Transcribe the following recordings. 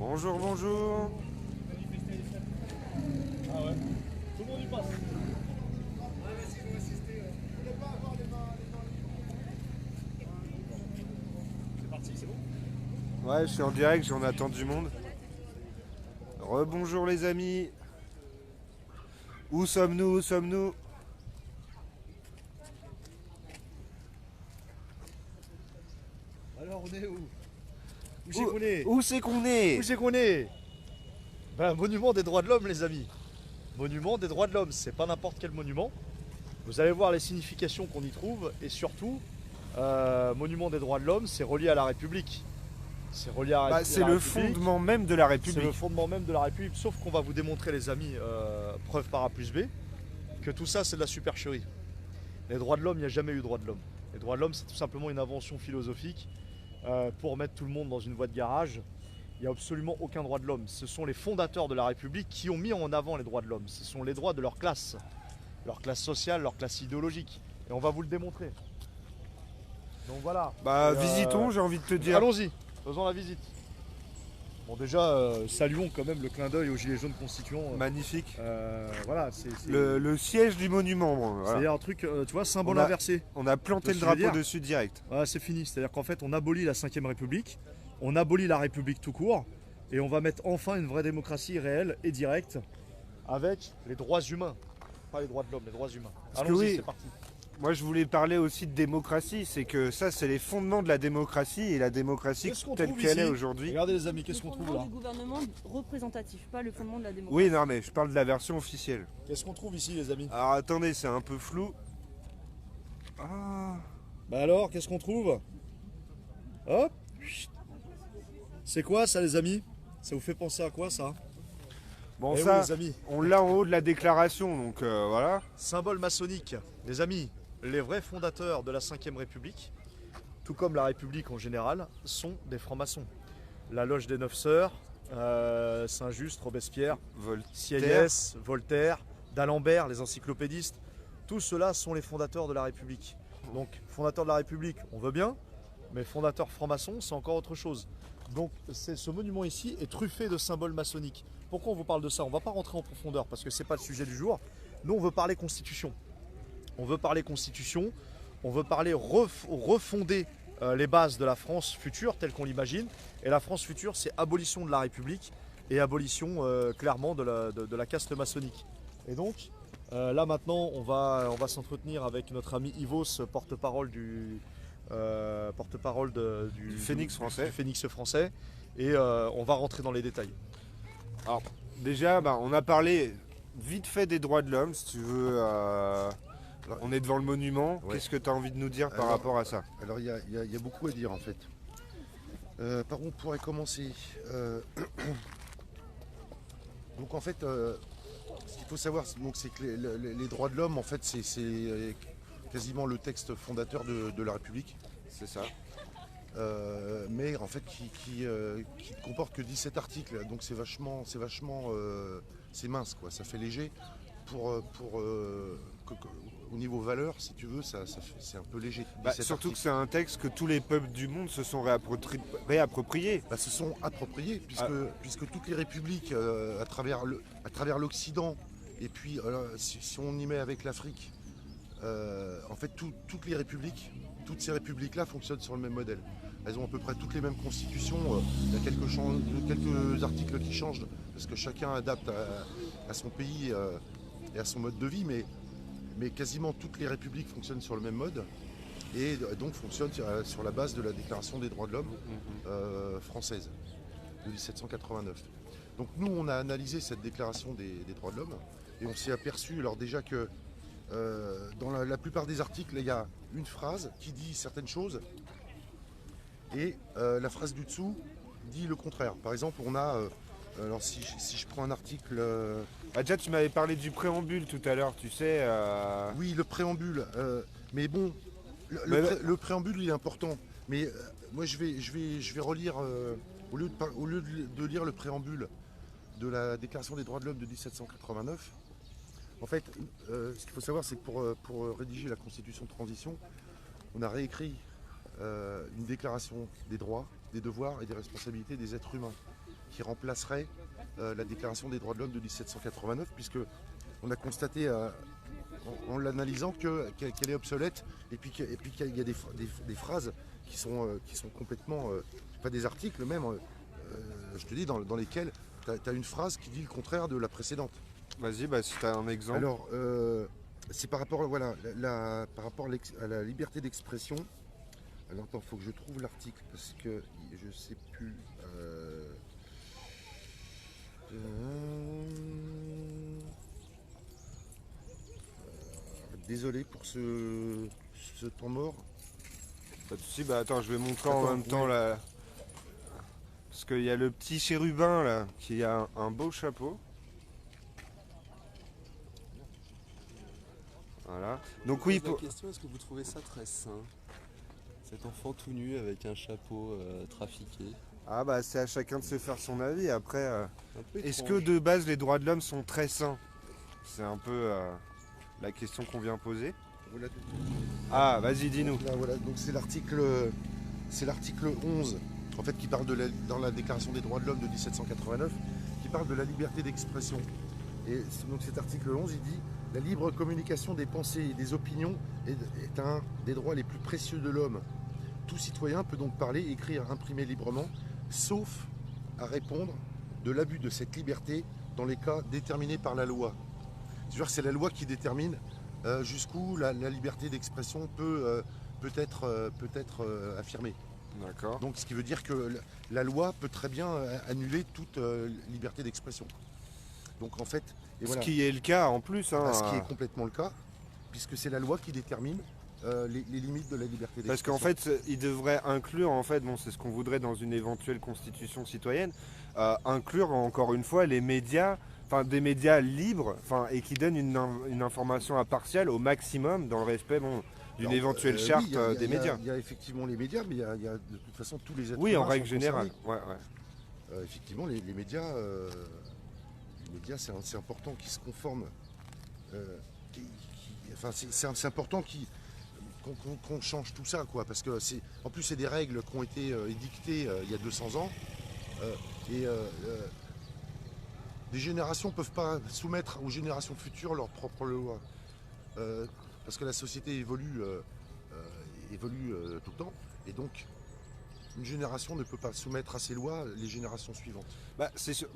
Bonjour, bonjour. Ah ouais. Tout le monde y passe. C'est parti, c'est bon? Ouais, je suis en direct, j'en attends du monde. Rebonjour les amis. Où sommes-nous? Où sommes-nous? Alors on est où? Où c'est qu'on est? Où c'est qu'on est? Où c'est qu'on est? Ben, monument des droits de l'homme, les amis. Monument des droits de l'homme, c'est pas n'importe quel monument. Vous allez voir les significations qu'on y trouve et surtout, monument des droits de l'homme, c'est relié à la République. C'est relié à Bah, c'est le fondement même de la C'est le République. fondement même de la République, sauf qu'on va vous démontrer, les amis, preuve par A plus B, que tout ça c'est de la supercherie. Les droits de l'homme, il n'y a jamais eu droit de l'homme. Les droits de l'homme, c'est tout simplement une invention philosophique pour mettre tout le monde dans une voie de garage. Il n'y a absolument aucun droit de l'homme. Ce sont les fondateurs de la République qui ont mis en avant les droits de l'homme. Ce sont les droits de leur classe sociale, leur classe idéologique. Et on va vous le démontrer. Donc voilà. Bah, Et, visitons, j'ai envie de te dire. Allons-y, faisons la visite. Bon déjà, saluons quand même le clin d'œil aux Gilets jaunes constituants. Magnifique. Voilà, c'est Le siège du monument. Bon, voilà. c'est un truc, tu vois, symbole On a- inversé. On a planté Tu le vois ce que je veux drapeau dire dessus direct. Voilà, c'est fini. C'est-à-dire qu'en fait, on abolit la 5ème République, on abolit la République tout court, et on va mettre enfin une vraie démocratie réelle et directe avec les droits humains. Pas les droits de l'homme, les droits humains. Parce que Allons-y, oui. c'est parti. Moi, je voulais parler aussi de démocratie. C'est que ça, c'est les fondements de la démocratie. Et la démocratie Qu'est-ce qu'on telle trouve qu'elle ici est aujourd'hui. Regardez les amis, Le qu'est-ce qu'on trouve fondement là du gouvernement représentatif, pas le fondement de la démocratie. Oui, non, mais je parle de la version officielle. Qu'est-ce qu'on trouve ici les amis? Alors attendez, c'est un peu flou. Ah. Bah alors, qu'est-ce qu'on trouve? Hop. C'est quoi ça les amis? Ça vous fait penser à quoi ça? Bon, Eh oui, ça, les amis. on l'a en haut de la déclaration, donc voilà. Symbole maçonnique. Les amis, les vrais fondateurs de la 5ème République, tout comme la République en général, sont des francs-maçons. La loge des 9 sœurs, Saint-Just, Robespierre, Voltaire. Sieyès, Voltaire, d'Alembert, les encyclopédistes, tous ceux-là sont les fondateurs de la République. Donc, fondateurs de la République, on veut bien, mais fondateurs francs-maçons, c'est encore autre chose. Donc, ce monument ici est truffé de symboles maçonniques. Pourquoi on vous parle de ça? On ne va pas rentrer en profondeur parce que ce n'est pas le sujet du jour. Nous, on veut parler constitution. On veut parler constitution, on veut parler refonder les bases de la France future telle qu'on l'imagine. Et la France future, c'est abolition de la République et abolition clairement de la caste maçonnique. Et donc, là maintenant, on va s'entretenir avec notre ami Yvos, porte-parole du Phénix français. du Phénix français. Et on va rentrer dans les détails. Alors, déjà, bah, on a parlé vite fait des droits de l'homme, si tu veux. On est devant le monument. Ouais. Qu'est-ce que tu as envie de nous dire par Alors- rapport à ça? Alors il y a beaucoup à dire en fait. Par où on pourrait commencer? Donc en fait, ce qu'il faut savoir, c'est que les droits de l'homme, en fait, c'est quasiment le texte fondateur de la République. C'est ça. Mais en fait qui ne comporte que 17 articles, donc c'est mince quoi, ça fait léger au niveau valeur, si tu veux, c'est un peu léger. Bah, 17 surtout que articles. c'est un texte que tous les peuples du monde se sont réappropriés. Bah, se sont appropriés, puisque toutes les républiques à travers l'Occident, et puis si on y met avec l'Afrique, en fait toutes les républiques, toutes ces républiques-là fonctionnent sur le même modèle. Elles ont à peu près toutes les mêmes constitutions, il y a quelques articles qui changent, parce que chacun adapte à son pays et à son mode de vie, mais quasiment toutes les républiques fonctionnent sur le même mode, et donc fonctionnent sur la base de la Déclaration des droits de l'homme française de 1789. Donc nous, on a analysé cette déclaration des droits de l'homme et on s'est aperçu alors déjà que dans la plupart des articles, il y a une phrase qui dit certaines choses et la phrase du dessous dit le contraire. Par exemple, on a, alors si je prends un article... Bah, déjà, tu m'avais parlé du préambule tout à l'heure, tu sais. Oui, le préambule, mais bon, le préambule il est important, mais moi je vais relire, au lieu de lire le préambule de la Déclaration des droits de l'homme de 1789, en fait, ce qu'il faut savoir, c'est que pour rédiger la Constitution de transition, on a réécrit une déclaration des droits, des devoirs et des responsabilités des êtres humains. qui remplacerait la Déclaration des droits de l'homme de 1789, puisque on a constaté en l'analysant qu'elle est obsolète, et puis qu'il y a des phrases qui sont complètement... enfin des articles même, je te dis, dans lesquels tu as une phrase qui dit le contraire de la précédente. Vas-y, si tu as un exemple. Alors, c'est par rapport, voilà, par rapport à la liberté d'expression. Alors attends, il faut que je trouve l'article parce que je ne sais plus. Désolé pour ce temps mort. Pas de souci, attends, je vais montrer en même temps là. Parce qu'il y a le petit chérubin là qui a un beau chapeau. Voilà. Donc oui, La question, est-ce que vous trouvez ça très sain? Cet enfant tout nu avec un chapeau trafiqué. Ah c'est à chacun de se faire son avis. Après, est-ce que étrange. de base les droits de l'homme sont très sains? C'est un peu la question qu'on vient poser. Voilà. Ah, vas-y, dis-nous. Là, voilà, donc c'est l'article 11, en fait, qui parle dans la Déclaration des droits de l'homme de 1789, qui parle de la liberté d'expression. Et donc cet article 11, il dit: la libre communication des pensées et des opinions est un des droits les plus précieux de l'homme. Tout citoyen peut donc parler, écrire, imprimer librement, sauf à répondre de l'abus de cette liberté dans les cas déterminés par la loi. C'est-à-dire que c'est la loi qui détermine jusqu'où la liberté d'expression peut être affirmée. D'accord. Donc ce qui veut dire que la loi peut très bien annuler toute liberté d'expression. Donc en fait... Et voilà. Ce qui est le cas en plus. Hein, Ce qui est complètement le cas, puisque c'est la loi qui détermine les limites de la liberté Parce d'expression. qu'en fait, il devrait inclure, en fait, c'est ce qu'on voudrait dans une éventuelle constitution citoyenne, inclure encore une fois les médias, des médias libres, et qui donnent une information impartiale au maximum dans le respect d'une éventuelle charte des médias. Il y a effectivement les médias, mais il y a de toute façon tous les êtres Oui, en humains règle sont générale. concernés. Ouais. Effectivement, les médias, c'est important qu'ils se conforment. C'est important qu'on change tout ça, quoi, parce que en plus c'est des règles qui ont été édictées il y a 200 ans, et les générations ne peuvent pas soumettre aux générations futures leurs propres lois, parce que la société évolue tout le temps, et donc une génération ne peut pas soumettre à ces lois les générations suivantes.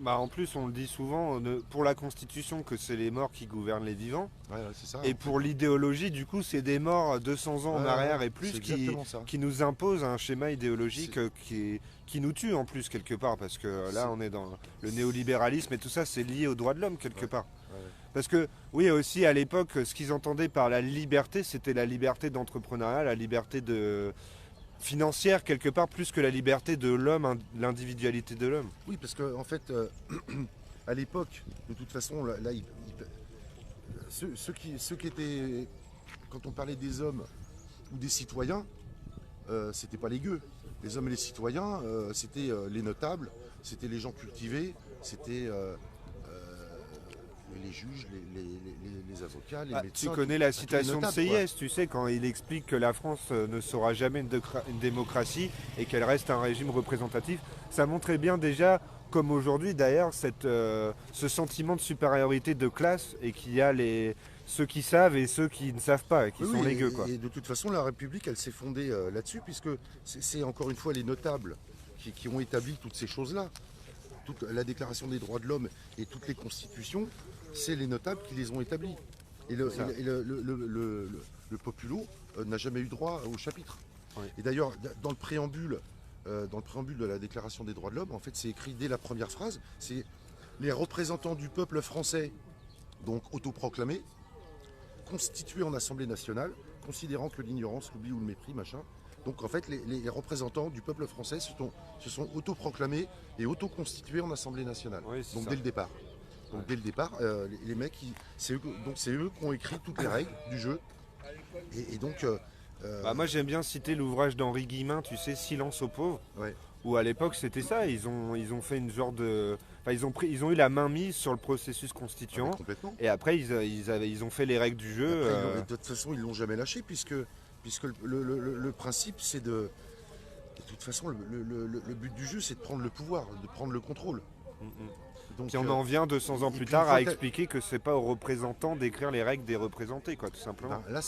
En plus, on le dit souvent, pour la Constitution, que c'est les morts qui gouvernent les vivants. Ouais, c'est ça. Et pour l'idéologie, du coup, c'est des morts 200 ans en arrière et plus qui nous imposent un schéma idéologique qui nous tue en plus quelque part. Parce que là, on est dans le néolibéralisme et tout ça, c'est lié aux droits de l'homme quelque part. Ouais. Parce que, oui, aussi à l'époque, ce qu'ils entendaient par la liberté, c'était la liberté d'entrepreneuriat, la liberté financière quelque part, plus que la liberté de l'homme, l'individualité de l'homme. Oui, parce qu'en fait, à l'époque, de toute façon, là, ceux qui étaient, quand on parlait des hommes ou des citoyens, c'était pas les gueux. Les hommes et les citoyens, c'était les notables, c'était les gens cultivés, c'était les juges, les avocats, les médecins. Tu connais la tous les citation de notables, Sieyès, tu sais, quand il explique que la France ne sera jamais une démocratie et qu'elle reste un régime représentatif. Ça montrait bien déjà, comme aujourd'hui d'ailleurs, ce sentiment de supériorité de classe et qu'il y a ceux qui savent et ceux qui ne savent pas, qui sont les gueux. Quoi. Et de toute façon, la République, elle s'est fondée là-dessus, puisque c'est encore une fois les notables qui ont établi toutes ces choses-là. Toute la Déclaration des droits de l'homme et toutes les constitutions, c'est les notables qui les ont établies. Et le populo n'a jamais eu droit au chapitre. Oui. Et d'ailleurs, dans le préambule de la Déclaration des droits de l'homme, en fait, c'est écrit dès la première phrase, c'est les représentants du peuple français, donc autoproclamés, constitués en Assemblée nationale, considérant que l'ignorance, l'oubli ou le mépris, machin. Donc en fait, les représentants du peuple français se sont autoproclamés et autoconstitués en Assemblée nationale. Oui, donc ça. dès le départ. Donc dès le départ, les mecs, c'est eux qui ont écrit toutes les règles du jeu. Et donc... moi j'aime bien citer l'ouvrage d'Henri Guillemin, tu sais, Silence aux pauvres. Ouais. Où à l'époque c'était ça, ils ont fait une genre de... ils ont eu la main mise sur le processus constituant. Complètement. Et après ils ont fait les règles du jeu. Après, de toute façon, ils ne l'ont jamais lâché, puisque le principe, c'est de... De toute façon, le but du jeu, c'est de prendre le pouvoir, de prendre le contrôle. Donc, Puis on en vient 200 ans et plus puis, tard une fois à que- expliquer que c'est pas aux représentants d'écrire les règles des représentés, quoi, tout simplement. ben, là,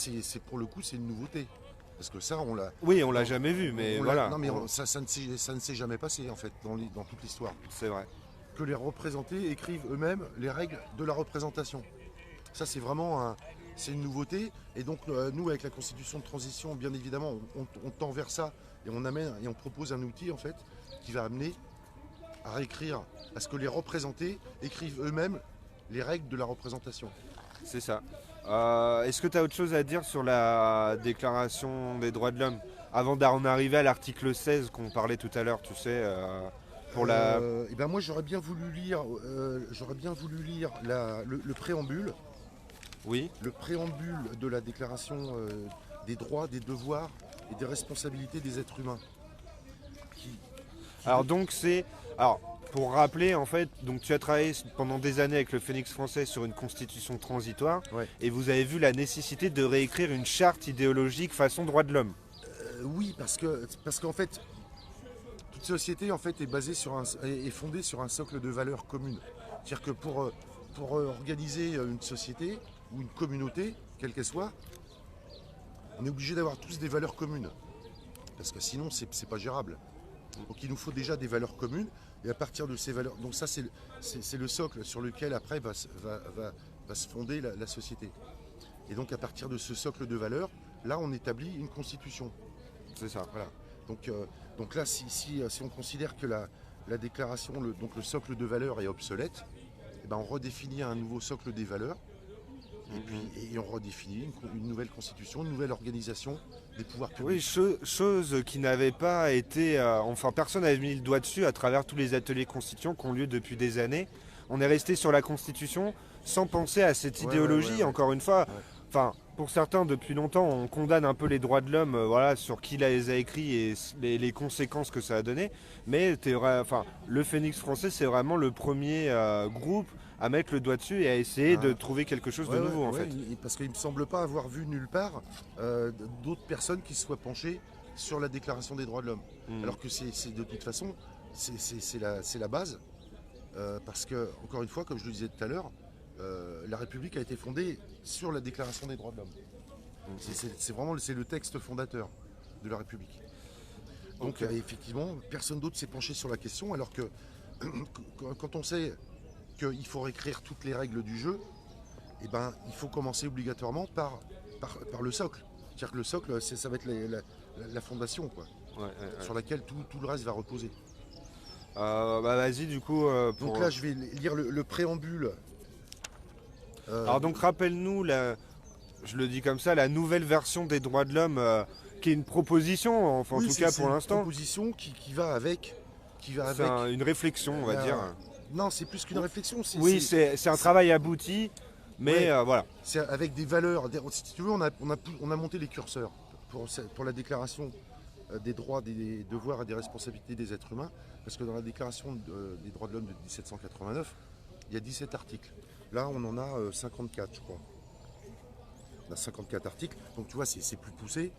pour le coup, c'est une nouveauté. Parce que ça, on l'a. Oui, on l'a jamais vu, mais on l'a- voilà. Non, mais ça ne s'est jamais passé, en fait, dans toute l'histoire. C'est vrai. Que les représentés écrivent eux-mêmes les règles de la représentation. Ça, c'est vraiment c'est une nouveauté. Et donc, nous, avec la constitution de transition, bien évidemment, on tend vers ça et on propose un outil, en fait, qui va amener à réécrire, à ce que les représentés écrivent eux-mêmes les règles de la représentation. C'est ça. Est-ce que tu as autre chose à dire sur la déclaration des droits de l'homme avant d'en arriver à l'article 16 qu'on parlait tout à l'heure, tu sais, pour la... Et ben moi, j'aurais bien voulu lire, le préambule. Oui. Le préambule de la déclaration des droits, des devoirs et des responsabilités des êtres humains. Alors donc c'est... Alors, pour rappeler, en fait, donc tu as travaillé pendant des années avec le Phénix français sur une constitution transitoire, Ouais. et vous avez vu la nécessité de réécrire une charte idéologique façon droit de l'homme. Oui, parce qu'en fait, toute société en fait est fondée sur un socle de valeurs communes. C'est-à-dire que pour organiser une société ou une communauté, quelle qu'elle soit, on est obligé d'avoir tous des valeurs communes. Parce que sinon, c'est pas gérable. Donc il nous faut déjà des valeurs communes. Et à partir de ces valeurs, donc ça c'est le socle sur lequel après va se fonder la société. Et donc à partir de ce socle de valeurs, là on établit une constitution. C'est ça. Voilà. Donc là, si on considère que la déclaration, donc le socle de valeurs est obsolète, eh ben on redéfinit un nouveau socle des valeurs. Et on redéfinit une nouvelle constitution, une nouvelle organisation des pouvoirs publics. Oui, chose qui n'avait pas été... enfin, personne n'avait mis le doigt dessus à travers tous les ateliers constituants qui ont lieu depuis des années. On est resté sur la constitution sans penser à cette idéologie, ouais. encore une fois. Ouais. Enfin, pour certains, depuis longtemps, on condamne un peu les droits de l'homme, voilà, sur qui les a écrits et les conséquences que ça a donné. Mais le Phénix français, c'est vraiment le premier groupe à mettre le doigt dessus et à essayer de trouver quelque chose de nouveau, en fait. Parce qu'il ne me semble pas avoir vu nulle part d'autres personnes qui se soient penchées sur la déclaration des droits de l'homme. Alors que c'est de toute façon, c'est la base. Parce que, encore une fois, comme je le disais tout à l'heure, la République a été fondée sur la déclaration des droits de l'homme. C'est le texte fondateur de la République. Donc effectivement, personne d'autre s'est penché sur la question, alors que quand on sait qu'il faut réécrire toutes les règles du jeu, eh ben, il faut commencer obligatoirement par le socle. C'est-à-dire que le socle, ça va être la fondation, quoi, sur laquelle tout le reste va reposer. Vas-y, du coup... Donc là, je vais lire le préambule. Alors donc, rappelle-nous, je le dis comme ça, la nouvelle version des droits de l'homme, qui est une proposition, enfin, en tout cas pour l'instant. C'est une proposition qui va avec... C'est une réflexion, on va dire. Non, c'est plus qu'une réflexion. Oui, c'est un travail abouti, mais voilà. C'est avec des valeurs. Si tu veux, on a monté les curseurs pour la déclaration des droits, des devoirs et des responsabilités des êtres humains. Parce que dans la déclaration des droits de l'homme de 1789, il y a 17 articles. Là, on en a 54, je crois. On a 54 articles. Donc, tu vois, c'est plus poussé.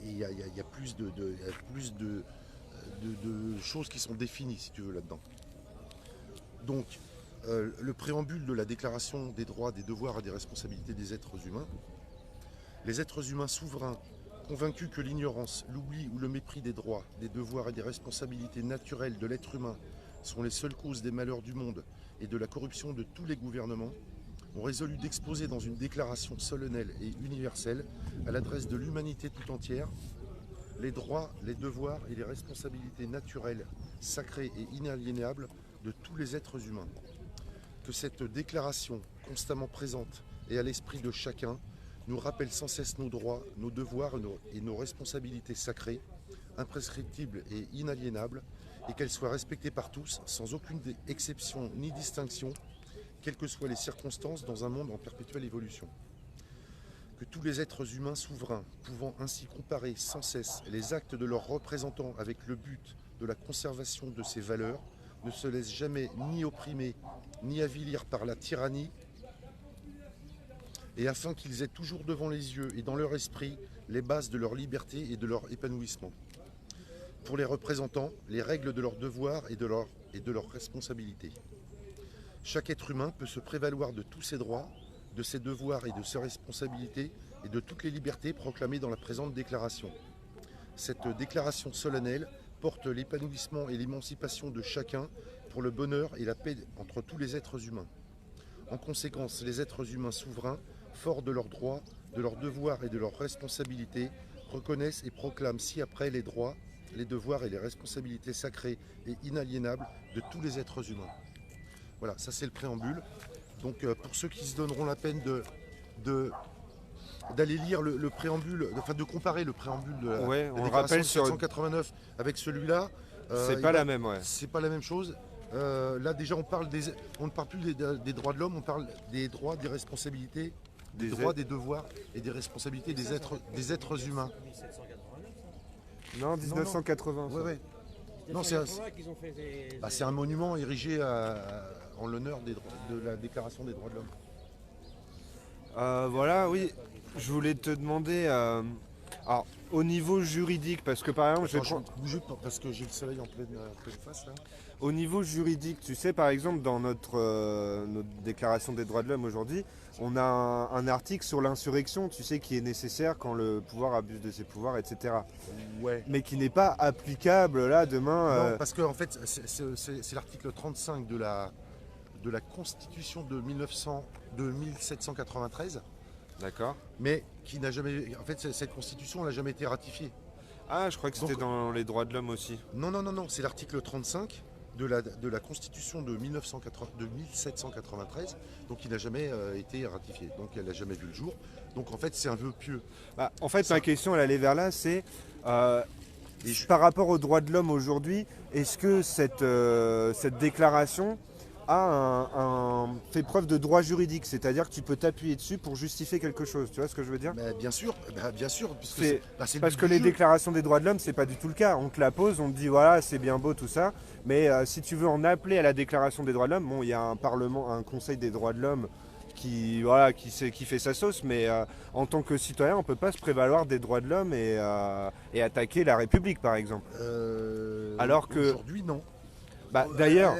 Il y a plus de choses qui sont définies, si tu veux, là-dedans. Donc, le préambule de la déclaration des droits, des devoirs et des responsabilités des êtres humains. Les êtres humains souverains, convaincus que l'ignorance, l'oubli ou le mépris des droits, des devoirs et des responsabilités naturelles de l'être humain sont les seules causes des malheurs du monde et de la corruption de tous les gouvernements, ont résolu d'exposer dans une déclaration solennelle et universelle, à l'adresse de l'humanité tout entière, les droits, les devoirs et les responsabilités naturelles, sacrées et inaliénables de tous les êtres humains. Que cette déclaration, constamment présente et à l'esprit de chacun, nous rappelle sans cesse nos droits, nos devoirs et nos responsabilités sacrées, imprescriptibles et inaliénables, et qu'elles soient respectées par tous, sans aucune exception ni distinction, quelles que soient les circonstances dans un monde en perpétuelle évolution. Que tous les êtres humains souverains, pouvant ainsi comparer sans cesse les actes de leurs représentants avec le but de la conservation de ces valeurs, ne se laissent jamais ni opprimer, ni avilir par la tyrannie, et afin qu'ils aient toujours devant les yeux et dans leur esprit les bases de leur liberté et de leur épanouissement. pour les représentants les règles de leurs devoirs et de leurs responsabilités. Chaque être humain peut se prévaloir de tous ses droits, de ses devoirs et de ses responsabilités et de toutes les libertés proclamées dans la présente déclaration. Cette déclaration solennelle porte l'épanouissement et l'émancipation de chacun pour le bonheur et la paix entre tous les êtres humains. En conséquence, les êtres humains souverains, forts de leurs droits, de leurs devoirs et de leurs responsabilités, reconnaissent et proclament ci-après les droits, les devoirs et les responsabilités sacrées et inaliénables de tous les êtres humains. Voilà, ça c'est le préambule. Donc pour ceux qui se donneront la peine d'aller lire le préambule, enfin de comparer le préambule de la, Ouais, on la le déclaration rappelle de sur. 1789 avec celui-là, C'est pas la même, ouais. c'est pas la même chose. Là déjà on ne parle plus des droits de l'homme, on parle des droits, des responsabilités, des droits, des devoirs et des responsabilités des êtres humains. Non, 1980. Ouais, ouais. Non, c'est un monument érigé en l'honneur de la Déclaration des droits de l'homme. Voilà, oui. Je voulais te demander, alors, au niveau juridique, parce que par exemple, Attends, je vais bouger parce que j'ai le soleil en pleine face là. au niveau juridique, tu sais, par exemple, dans notre déclaration des droits de l'homme aujourd'hui, on a un article sur l'insurrection, tu sais, qui est nécessaire quand le pouvoir abuse de ses pouvoirs, etc. Ouais. Mais qui n'est pas applicable là demain. Non, parce que en fait, c'est l'article 35 de la Constitution de 1793, D'accord. mais qui n'a jamais. En fait, cette Constitution n'a jamais été ratifiée. Ah, je crois que c'était Donc- dans les droits de l'homme aussi. Non, c'est l'article 35 de la Constitution de 1793, donc il n'a jamais été ratifié, donc elle n'a jamais vu le jour. Donc en fait, c'est un vœu pieux. Bah, en fait, Ça- ma question, elle allait vers là, c'est Et je- par rapport aux droits de l'homme aujourd'hui, est-ce que cette déclaration fait preuve de droit juridique, c'est-à-dire que tu peux t'appuyer dessus pour justifier quelque chose, tu vois ce que je veux dire? Bah, bien sûr, puisque C'est- c'est le Parce but que du les jeu. déclarations des droits de l'homme, c'est pas du tout le cas. On te la pose, on te dit voilà, c'est bien beau tout ça, mais si tu veux en appeler à la déclaration des droits de l'homme, bon, il y a un parlement, un conseil des droits de l'homme qui fait sa sauce, mais en tant que citoyen, on peut pas se prévaloir des droits de l'homme et attaquer la République, par exemple. Alors que- Aujourd'hui, non. D'ailleurs,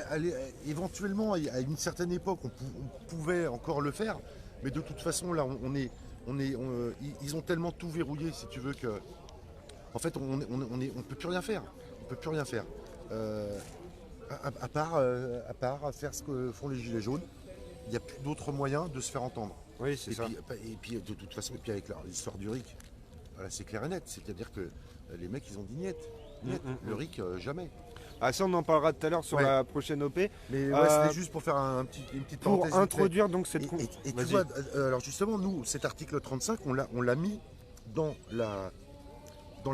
Éventuellement, à une certaine époque, on pouvait encore le faire, mais de toute façon, là, ils ont tellement tout verrouillé, si tu veux, que, en fait, on peut plus rien faire. On peut plus rien faire. À part faire ce que font les gilets jaunes. Il n'y a plus d'autres moyens de se faire entendre. oui, c'est Et ça. puis, de toute façon, et puis avec l'histoire du RIC, voilà, c'est clair et net. C'est-à-dire que les mecs, ils ont dit niet. Le RIC, jamais. Ah, ça, on en parlera tout à l'heure sur Ouais. la prochaine OP. Mais Euh, c'était juste pour faire une petite Pour parenthèse. vite fait. introduire donc cette... Et tu Vas-y. vois, alors justement, nous, cet article 35, on l'a mis dans la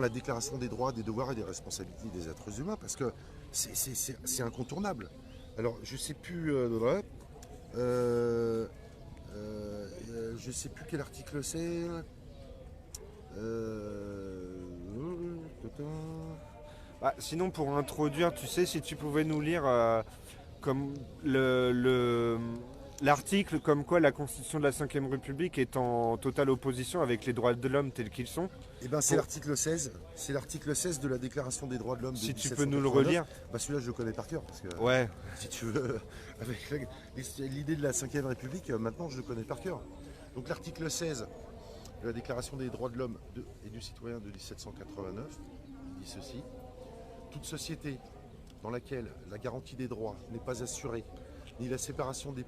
déclaration des droits, des devoirs et des responsabilités des êtres humains, parce que c'est incontournable. Alors, je sais plus, je sais plus quel article c'est. Sinon, pour introduire, tu sais, si tu pouvais nous lire comme l'article comme quoi la Constitution de la Ve République est en totale opposition avec les droits de l'homme tels qu'ils sont. Eh ben, c'est Pour- l'article 16. C'est l'article 16 de la Déclaration des droits de l'homme. de Si tu peux nous le 1789. relire. Bah, celui-là, je le connais par cœur. Parce que, Ouais. si tu veux, avec l'idée de la Ve République, maintenant, je le connais par cœur. Donc, l'article 16 de la Déclaration des droits de l'homme et du citoyen de 1789 dit ceci. Toute société dans laquelle la garantie des droits n'est pas assurée, ni la séparation des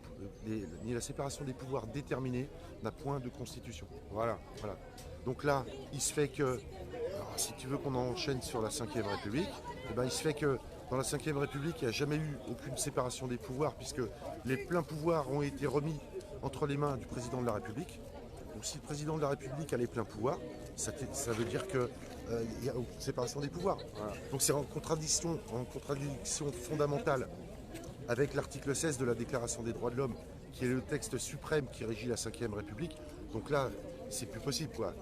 pouvoirs déterminée, n'a point de constitution. Voilà. Voilà. Donc là, il se fait que, alors, si tu veux qu'on enchaîne sur la Ve République, eh ben, il se fait que dans la Ve République, il n'y a jamais eu aucune séparation des pouvoirs, puisque les pleins pouvoirs ont été remis entre les mains du président de la République. Donc si le président de la République a les pleins pouvoirs, ça veut dire qu'il n'y a aucune séparation des pouvoirs. Voilà. Donc c'est en contradiction fondamentale avec l'article 16 de la Déclaration des droits de l'homme, qui est le texte suprême qui régit la Ve République. Donc là, c'est plus possible, quoi.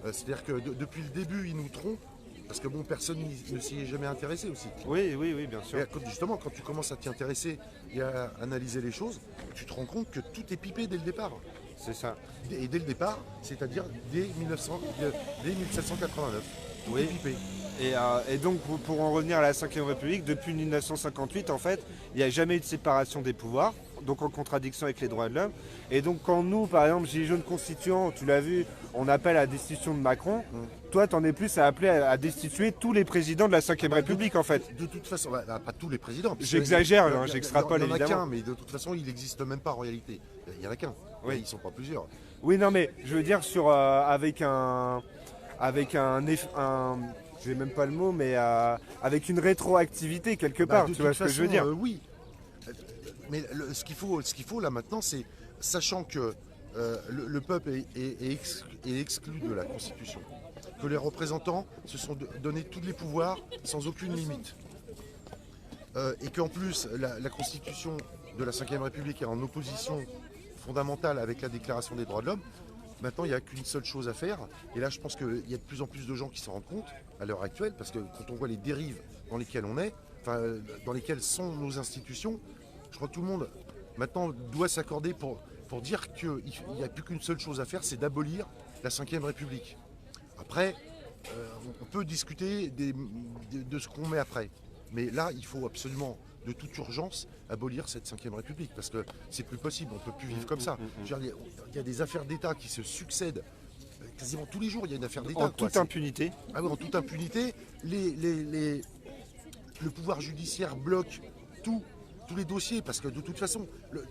C'est-à-dire que depuis le début, ils nous trompent, parce que bon, personne ne s'y est jamais intéressé aussi. Oui, bien sûr. Et justement, quand tu commences à t'y intéresser et à analyser les choses, tu te rends compte que tout est pipé dès le départ. C'est ça. Et dès le départ, c'est-à-dire dès 1789. Tout Oui. est pipé. Et donc, pour en revenir à la Ve République, depuis 1958, en fait, il n'y a jamais eu de séparation des pouvoirs, donc en contradiction avec les droits de l'homme. Et donc, quand nous, par exemple, Gilets jaunes constituants, tu l'as vu, on appelle à la destitution de Macron, toi, t'en es plus à appeler à destituer tous les présidents de la Ve République, en fait. De toute façon, pas tous les présidents. J'exagère, hein, j'extrapole Il n'y en a évidemment. qu'un, mais de toute façon, il n'existe même pas en réalité. Il n'y en a qu'un. Oui. Ils ne sont pas plusieurs. Oui, non, mais je veux dire, avec un. J'ai même pas le mot, mais avec une rétroactivité quelque part, De tu vois toute ce que je veux dire. Oui. Mais ce qu'il faut là maintenant, c'est, sachant que le peuple est exclu de la Constitution, que les représentants se sont donnés tous les pouvoirs sans aucune limite, et qu'en plus la Constitution de la Ve République est en opposition fondamentale avec la Déclaration des droits de l'homme. Maintenant, il n'y a qu'une seule chose à faire. Et là, je pense qu'il y a de plus en plus de gens qui s'en rendent compte à l'heure actuelle, parce que quand on voit les dérives dans lesquelles on est, enfin, dans lesquelles sont nos institutions, je crois que tout le monde maintenant doit s'accorder pour dire qu'il n'y a plus qu'une seule chose à faire, c'est d'abolir la Ve République. Après, on peut discuter de ce qu'on met après. Mais là, il faut absolument, de toute urgence, abolir cette Ve République, parce que c'est plus possible, on ne peut plus vivre comme ça. Je veux dire, il y a des affaires d'État qui se succèdent. Quasiment tous les jours, il y a une affaire d'État. En toute impunité. Ah oui, en toute impunité. Le pouvoir judiciaire bloque tous les dossiers, parce que de toute façon,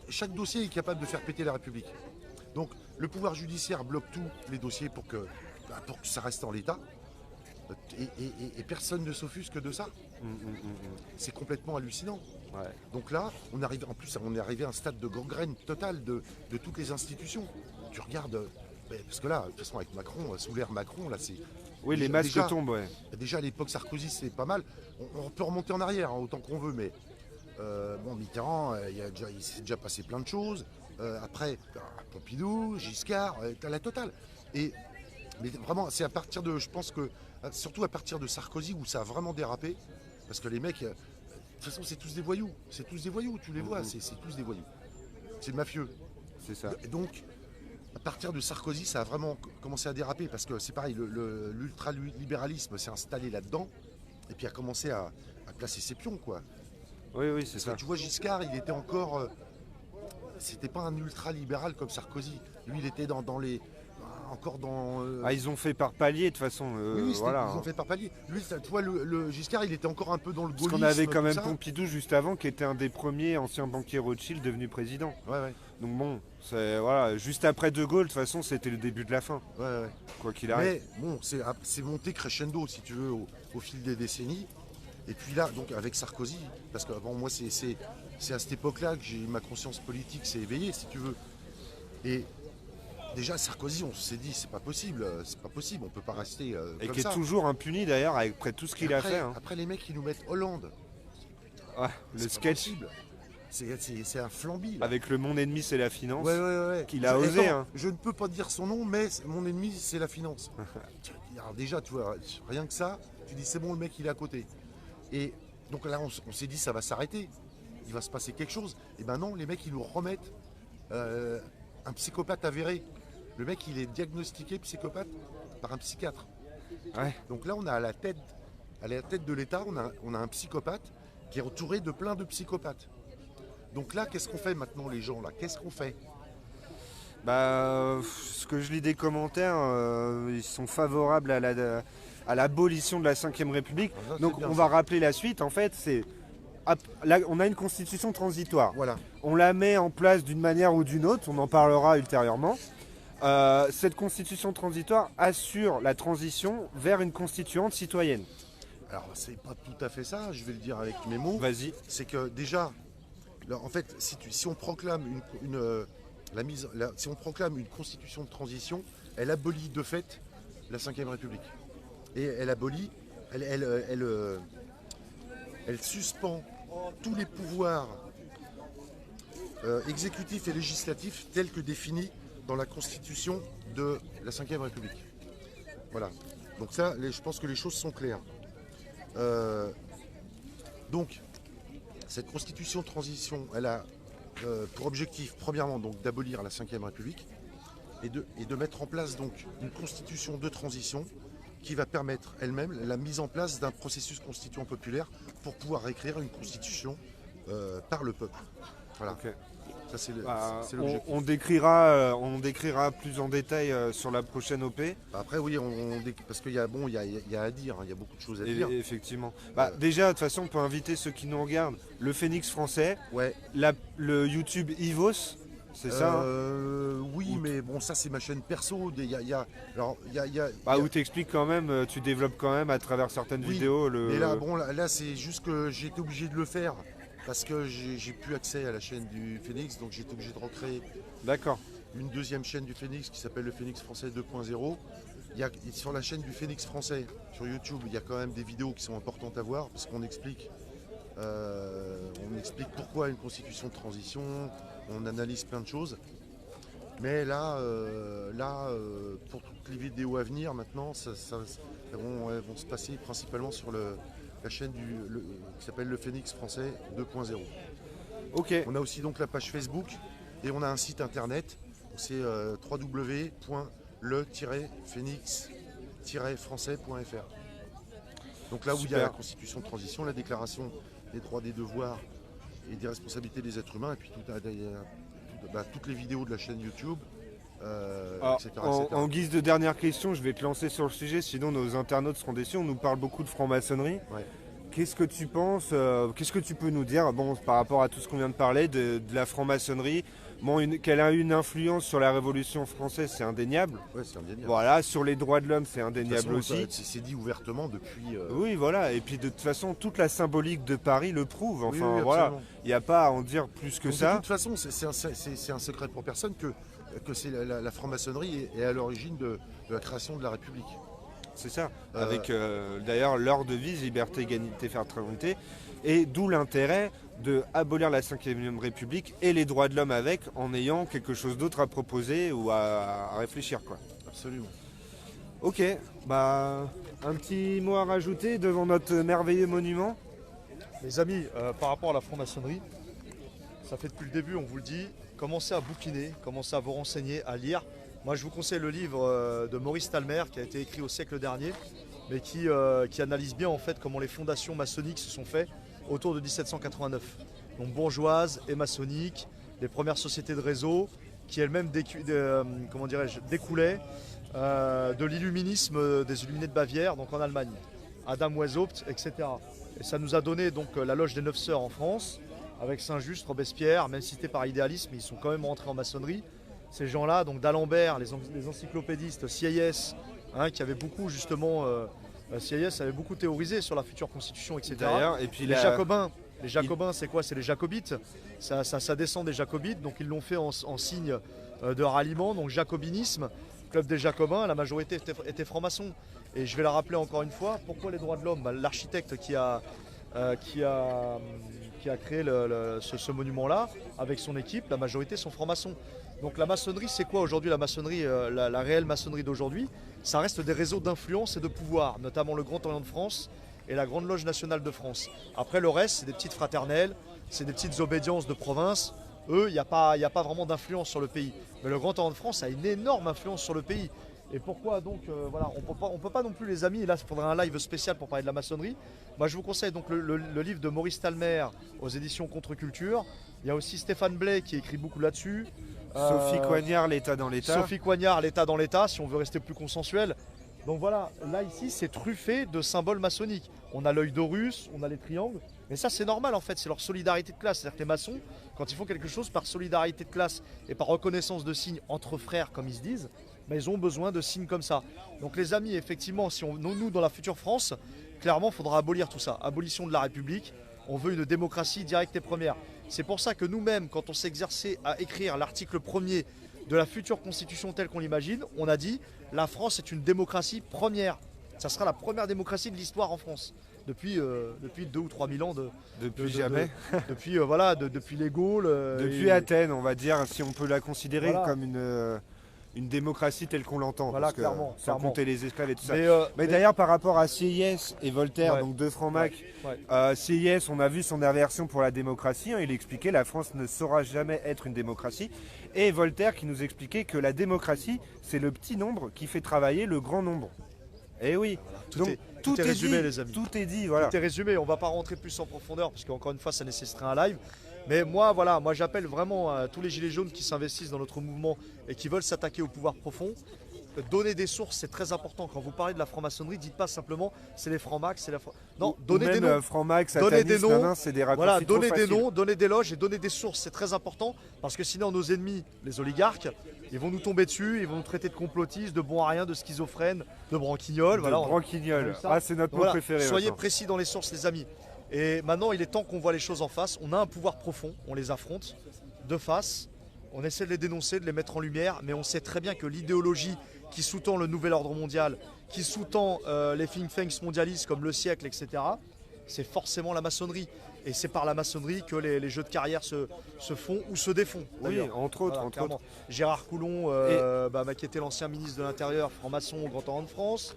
chaque dossier est capable de faire péter la République. Donc le pouvoir judiciaire bloque tous les dossiers pour que ça reste en l'état. Et personne ne s'offusque de ça. C'est complètement hallucinant. Ouais. Donc là, on est arrivé à un stade de gangrène totale de toutes les institutions. Tu regardes, parce que là, de toute façon, avec Macron, sous l'ère Macron, là, c'est... Oui, les masques tombent, ouais. Déjà, à l'époque Sarkozy, c'est pas mal. On peut remonter en arrière, hein, autant qu'on veut, mais... Mitterrand, il s'est déjà passé plein de choses. Après, Pompidou, Giscard, la totale. Mais vraiment, c'est à partir de... Je pense que... Surtout à partir de Sarkozy, où ça a vraiment dérapé. Parce que les mecs... de toute façon, c'est tous des voyous. C'est tous des voyous, tu les vois, c'est tous des voyous. C'est mafieux. C'est ça. Et donc, à partir de Sarkozy, ça a vraiment commencé à déraper. Parce que c'est pareil, l'ultralibéralisme s'est installé là-dedans. Et puis a commencé à placer ses pions, quoi. Oui, c'est Parce ça. que tu vois, Giscard, il était encore... c'était pas un ultra-libéral comme Sarkozy. Lui, il était encore dans... Ils ont fait par palier, de toute façon. Oui, voilà. ils ont fait par palier. Lui, tu vois, le Giscard, il était encore un peu dans le gaullisme. Parce qu'on avait quand tout même ça. Pompidou juste avant, qui était un des premiers anciens banquiers Rothschild devenus président. Ouais. Donc bon, voilà, juste après De Gaulle, de toute façon, c'était le début de la fin, Ouais. quoi qu'il arrive. Mais bon, c'est monté crescendo, si tu veux, au fil des décennies. Et puis là, donc avec Sarkozy, parce que moi, c'est à cette époque-là que ma conscience politique s'est éveillée, si tu veux. Et déjà, Sarkozy, on s'est dit, c'est pas possible, on peut pas rester Et comme qui ça. est toujours impuni d'ailleurs, après tout ce qu'il a fait. Hein. Après, les mecs, ils nous mettent Hollande. Ouais, le C'est pas sketch possible. C'est un flambi. Là. avec le mon ennemi c'est la finance. Ouais. Qu'il a osé. Hein. Je ne peux pas dire son nom, mais mon ennemi, c'est la finance. Alors déjà, tu vois, rien que ça, tu dis, c'est bon, le mec, il est à côté. Et donc là, on s'est dit, ça va s'arrêter. Il va se passer quelque chose. Et ben non, les mecs, ils nous remettent un psychopathe avéré. Le mec, il est diagnostiqué psychopathe par un psychiatre. Ouais. Donc là, on a à la tête de l'État, on a un psychopathe qui est entouré de plein de psychopathes. Donc là, qu'est-ce qu'on fait maintenant, les gens là? Qu'est-ce qu'on fait? Ce que je lis des commentaires, ils sont favorables à l'abolition de la Ve République. Ça, Donc c'est bien, on ça. va rappeler la suite, en fait, là, on a une constitution transitoire. Voilà. On la met en place d'une manière ou d'une autre, on en parlera ultérieurement. Cette constitution transitoire assure la transition vers une constituante citoyenne. Alors, c'est pas tout à fait ça, je vais le dire avec mes mots. Vas-y. C'est que déjà, là, en fait, si on proclame si on proclame une constitution de transition, elle abolit de fait la Ve République. Et elle abolit, elle suspend tous les pouvoirs exécutifs et législatifs tels que définis dans la constitution de la Ve République. Voilà. Donc ça, je pense que les choses sont claires. Donc, cette constitution de transition, elle a pour objectif, premièrement, donc d'abolir la Ve République et de mettre en place donc une constitution de transition qui va permettre elle-même la mise en place d'un processus constituant populaire pour pouvoir écrire une constitution par le peuple. Voilà. Ok. Ça, c'est on, l'objectif. on décrira plus en détail sur la prochaine OP. Après, oui, parce qu'il y a, bon, il y a à dire, il y a beaucoup de choses à dire. Effectivement. Déjà, de toute façon, on peut inviter ceux qui nous regardent. Le Phénix français, Ouais. le YouTube Ivos, c'est ça hein Oui, mais bon, ça, c'est ma chaîne perso. Où tu expliques quand même, tu développes quand même à travers certaines Oui, vidéos. Mais là, c'est juste que j'ai été obligé de le faire parce que j'ai plus accès à la chaîne du Phénix, donc j'ai été obligé de recréer D'accord. une deuxième chaîne du Phénix qui s'appelle le Phénix français 2.0. Sur la chaîne du Phénix français, sur YouTube, il y a quand même des vidéos qui sont importantes à voir parce qu'on explique pourquoi une constitution de transition, on analyse plein de choses. Mais là, pour toutes les vidéos à venir maintenant, elles vont se passer principalement sur la chaîne qui s'appelle le Phénix français 2.0. Ok. On a aussi donc la page Facebook et on a un site internet, c'est www.le-phénix-français.fr. Donc là où il y a la constitution de transition, la déclaration des droits, des devoirs et des responsabilités des êtres humains, et puis toutes les vidéos de la chaîne YouTube, etc. En guise de dernière question, je vais te lancer sur le sujet, sinon nos internautes seront déçus. On nous parle beaucoup de franc-maçonnerie. Ouais. Qu'est-ce que tu penses qu'est-ce que tu peux nous dire par rapport à tout ce qu'on vient de parler de la franc-maçonnerie qu'elle a eu une influence sur la Révolution française, c'est indéniable. Ouais, c'est indéniable. Voilà, sur les droits de l'homme, c'est indéniable De toute façon, aussi. c'est dit ouvertement depuis. Oui, voilà. Et puis de toute façon, toute la symbolique de Paris le prouve. Enfin, oui, voilà. absolument. Il n'y a pas à en dire plus que Donc, ça. de toute façon, c'est un secret pour personne que c'est la franc-maçonnerie est à l'origine de la création de la République. C'est ça. Avec d'ailleurs leur devise liberté, égalité, fraternité. Et d'où l'intérêt de abolir la 5e République et les droits de l'homme avec, en ayant quelque chose d'autre à proposer ou à réfléchir, quoi. Absolument. Ok, un petit mot à rajouter devant notre merveilleux monument. Les amis, par rapport à la franc-maçonnerie, ça fait depuis le début, on vous le dit, commencez à bouquiner, commencez à vous renseigner, à lire. Moi, je vous conseille le livre de Maurice Talmer qui a été écrit au siècle dernier, mais qui analyse bien en fait comment les fondations maçonniques se sont faites autour de 1789. Donc bourgeoises et maçonniques, les premières sociétés de réseau qui elles-mêmes découlaient de l'illuminisme des Illuminés de Bavière, donc en Allemagne, Adam Weishaupt, etc. Et ça nous a donné donc la loge des 9 sœurs en France, avec Saint-Just, Robespierre, même cités par idéalisme, ils sont quand même rentrés en maçonnerie. Ces gens-là, donc d'Alembert, les encyclopédistes, Sieyès, qui avaient beaucoup justement, Sieyès avait beaucoup théorisé sur la future constitution, etc. D'ailleurs, et puis les Jacobins, c'est quoi? C'est les Jacobites. Ça descend des Jacobites, donc ils l'ont fait en signe de ralliement, donc jacobinisme, club des Jacobins. La majorité était franc-maçon. Et je vais la rappeler encore une fois. Pourquoi les droits de l'homme? L'architecte qui a créé ce monument-là, avec son équipe, la majorité sont francs-maçons. Donc la maçonnerie, c'est quoi aujourd'hui la maçonnerie, la réelle maçonnerie d'aujourd'hui? Ça reste des réseaux d'influence et de pouvoir, notamment le Grand Orient de France et la Grande Loge Nationale de France. Après le reste, c'est des petites fraternelles, c'est des petites obédiences de province. Eux, il n'y a pas vraiment d'influence sur le pays. Mais le Grand Orient de France a une énorme influence sur le pays. Et pourquoi donc, voilà, on peut pas non plus, les amis, et là il faudrait un live spécial pour parler de la maçonnerie. Moi je vous conseille donc le livre de Maurice Talmer aux éditions Contre-Culture. Il y a aussi Stéphane Blais qui écrit beaucoup là-dessus. Sophie Coignard, l'État dans l'État. Sophie Coignard, l'État dans l'État, si on veut rester plus consensuel. Donc voilà, là ici c'est truffé de symboles maçonniques. On a l'œil d'Horus, on a les triangles, mais ça c'est normal en fait, c'est leur solidarité de classe. C'est-à-dire que les maçons, quand ils font quelque chose par solidarité de classe et par reconnaissance de signes entre frères comme ils se disent, ils ont besoin de signes comme ça. Donc les amis, effectivement, si nous dans la future France, clairement il faudra abolir tout ça. Abolition de la République, on veut une démocratie directe et première. C'est pour ça que nous-mêmes, quand on s'est exercé à écrire l'article 1er de la future constitution telle qu'on l'imagine, on a dit la France est une démocratie première. Ça sera la première démocratie de l'histoire en France. Depuis 2 ou 3 000 ans. Depuis jamais. Depuis les Gaules. Depuis Athènes, on va dire, si on peut la considérer Voilà. comme une démocratie telle qu'on l'entend. Voilà, parce que, clairement, sans clairement. compter les esclaves et tout ça. Mais d'ailleurs, par rapport à Sieyès et Voltaire, Ouais. donc deux francs-mac, Ouais. Sieyès, on a vu son aversion pour la démocratie. Il expliquait la France ne saura jamais être une démocratie. Et Voltaire qui nous expliquait que la démocratie, c'est le petit nombre qui fait travailler le grand nombre. Eh oui. Tout Donc, est- tout est résumé, dit, les amis. Tout est dit, voilà. Tout est résumé, on va pas rentrer plus en profondeur parce qu'encore une fois ça nécessiterait un live. Mais moi voilà, moi j'appelle vraiment à tous les gilets jaunes qui s'investissent dans notre mouvement et qui veulent s'attaquer au pouvoir profond. Donner des sources, c'est très important. Quand vous parlez de la franc-maçonnerie, dites pas simplement c'est les francs-max, c'est la Non, donnez des noms. Franc-max, Donnez des satanisme, noms. c'est des raccourcis Voilà, trop donnez des faciles. noms, donnez des loges et donnez des sources, c'est très important parce que sinon nos ennemis, les oligarques, ils vont nous tomber dessus, ils vont nous traiter de complotistes, de bons à rien, de schizophrènes, de branquignoles. De Voilà, branquignol. ça. Ah, c'est notre mot Voilà, préféré. soyez maintenant. précis dans les sources, les amis. Et maintenant, il est temps qu'on voit les choses en face. On a un pouvoir profond, on les affronte de face. On essaie de les dénoncer, de les mettre en lumière, mais on sait très bien que l'idéologie qui sous-tend le nouvel ordre mondial, qui sous-tend les think tanks mondialistes comme le siècle, etc., c'est forcément la maçonnerie. Et c'est par la maçonnerie que les jeux de carrière se font ou se défont. Oui, d'ailleurs. entre autres. Voilà, entre clairement. autres. Gérard Coulon, qui était l'ancien ministre de l'Intérieur, franc-maçon au Grand Orient de France.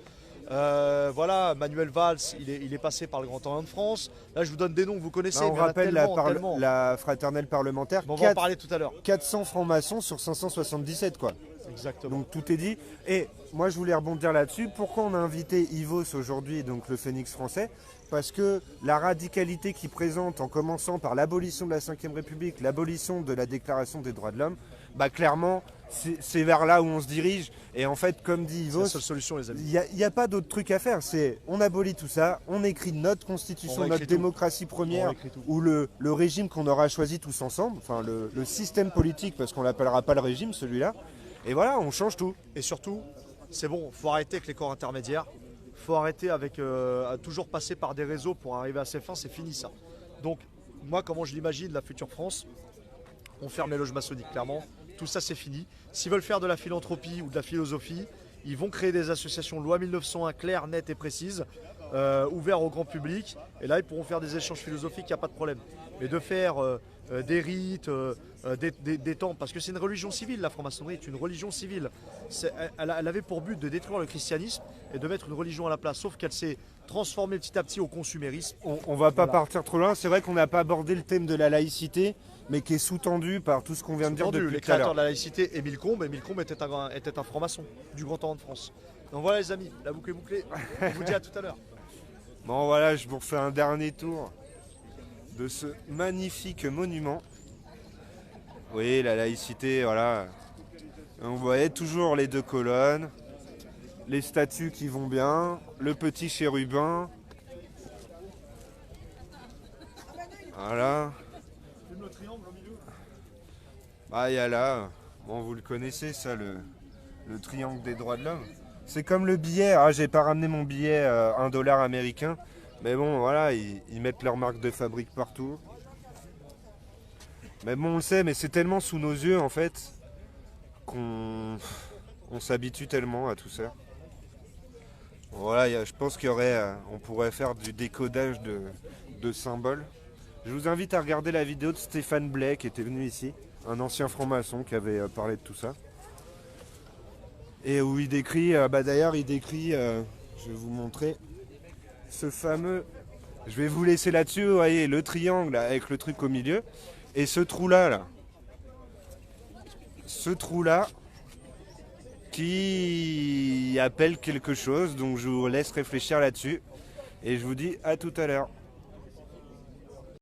Voilà, Manuel Valls, il est passé par le Grand Orient de France. Là, je vous donne des noms que vous connaissez. Là, on mais il y en a rappelle tellement. la fraternelle parlementaire. Bon, on va en parler tout à l'heure. 400 francs-maçons sur 577, quoi. Exactement. Donc tout est dit. Et moi, je voulais rebondir là-dessus. Pourquoi on a invité Ivos aujourd'hui, donc le Phénix français? Parce que la radicalité qu'il présente, en commençant par l'abolition de la Ve République, l'abolition de la Déclaration des droits de l'homme, bah clairement, c'est vers là où on se dirige. Et en fait, comme dit C'est Ivos, la seule solution, les amis. il n'y a pas d'autre truc à faire. C'est on abolit tout ça, on écrit notre On constitution, réécrit notre tout. démocratie On première, réécrit tout. ou le régime qu'on aura choisi tous ensemble, enfin le système politique, parce qu'on l'appellera pas le régime, celui-là. Et voilà, on change tout. Et surtout, c'est bon, faut arrêter avec les corps intermédiaires. Faut arrêter avec à toujours passer par des réseaux pour arriver à ses fins. C'est fini ça. Donc, moi, comment je l'imagine, la future France, on ferme les loges maçonniques, clairement. Tout ça, c'est fini. S'ils veulent faire de la philanthropie ou de la philosophie, ils vont créer des associations loi 1901 claires, nettes et précises, ouvertes au grand public. Et là, ils pourront faire des échanges philosophiques, il n'y a pas de problème. Mais de faire des rites, des temples, parce que c'est une religion civile, la franc-maçonnerie est une religion civile. Elle avait pour but de détruire le christianisme et de mettre une religion à la place, sauf qu'elle s'est transformée petit à petit au consumérisme. On va pas partir trop loin. C'est vrai qu'on n'a pas abordé le thème de la laïcité, mais qui est sous-tendu par tout ce qu'on vient de dire Entendu, depuis les tout à créateurs l'heure. de la laïcité, Émile Combes était un franc-maçon du Grand Orient de France. Donc voilà les amis, la boucle est bouclée. Je vous dis à tout à l'heure. Bon voilà, je vous refais un dernier tour de ce magnifique monument. Oui, la laïcité, voilà. On voyait toujours les deux colonnes, les statues qui vont bien, le petit chérubin. Voilà. Ah, il y a là, bon, vous le connaissez ça, le triangle des droits de l'homme. C'est comme le billet. Ah, j'ai pas ramené mon billet 1 dollar américain. Mais bon, voilà, ils mettent leur marque de fabrique partout. Mais bon, on le sait, mais c'est tellement sous nos yeux, en fait, qu'on s'habitue tellement à tout ça. Voilà, je pense qu'il y aurait, on pourrait faire du décodage de symboles. Je vous invite à regarder la vidéo de Stéphane Blais, qui était venu ici, un ancien franc-maçon qui avait parlé de tout ça. Et où il décrit, d'ailleurs il décrit, je vais vous montrer, ce fameux, je vais vous laisser là-dessus, vous voyez, le triangle là, avec le truc au milieu, et ce trou-là, ce trou-là, qui appelle quelque chose, donc je vous laisse réfléchir là-dessus, et je vous dis à tout à l'heure.